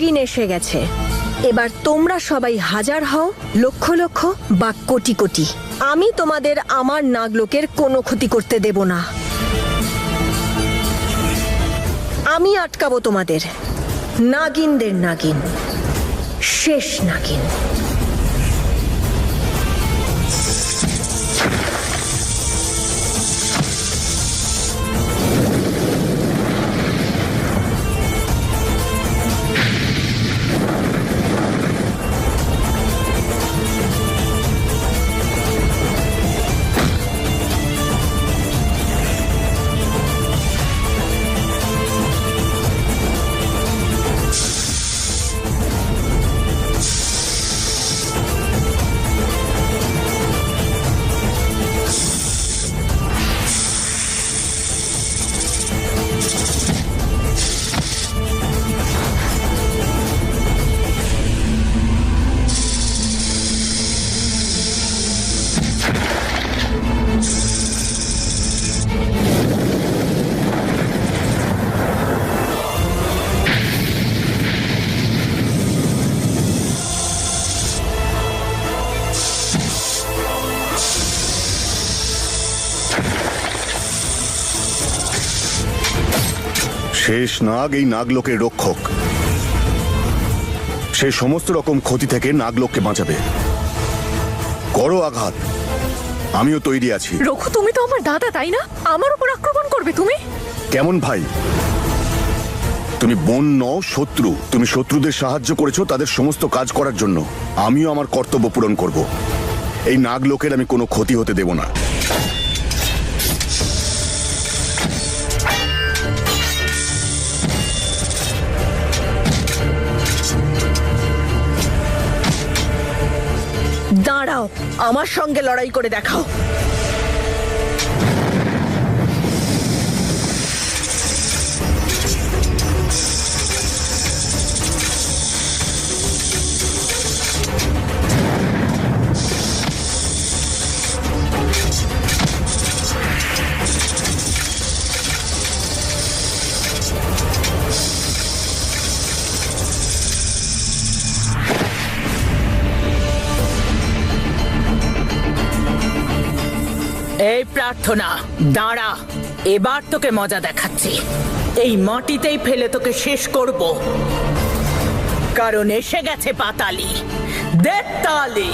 দিন এসে গেছে। এবার তোমরা সবাই হাজার হও, লক্ষ লক্ষ বা কোটি কোটি, আমি তোমাদের আমার নাগলোকের কোনো ক্ষতি করতে দেব না। আমি আটকাবো তোমাদের নাগিনদের নাগিন, শেষ নাগিন। শেষ নাগ এই নাগলোকের রক্ষক। সে সমস্ত রকম ক্ষতি থেকে নাগলোককে বাঁচাবে। করো আঘাত, আমিও তৈরি আছি। রঘু, তুমি তো আমার দাদা, তাই না? আমার উপর আক্রমণ করবে তুমি? কেমন ভাই? তুমি বোন নও, শত্রু। তুমি শত্রুদের সাহায্য করেছো তাদের সমস্ত কাজ করার জন্য। আমিও আমার কর্তব্য পূরণ করব। এই নাগলোকের আমি কোনো ক্ষতি হতে দেব না। দাঁড়াও, আমার সঙ্গে লড়াই করে দেখাও। এই প্রার্থনা, দাঁড়া, এবার তোকে মজা দেখাচ্ছি। এই মাটিতেই ফেলে তোকে শেষ করব, কারণ এসে গেছে পাতালি, দেবতালি।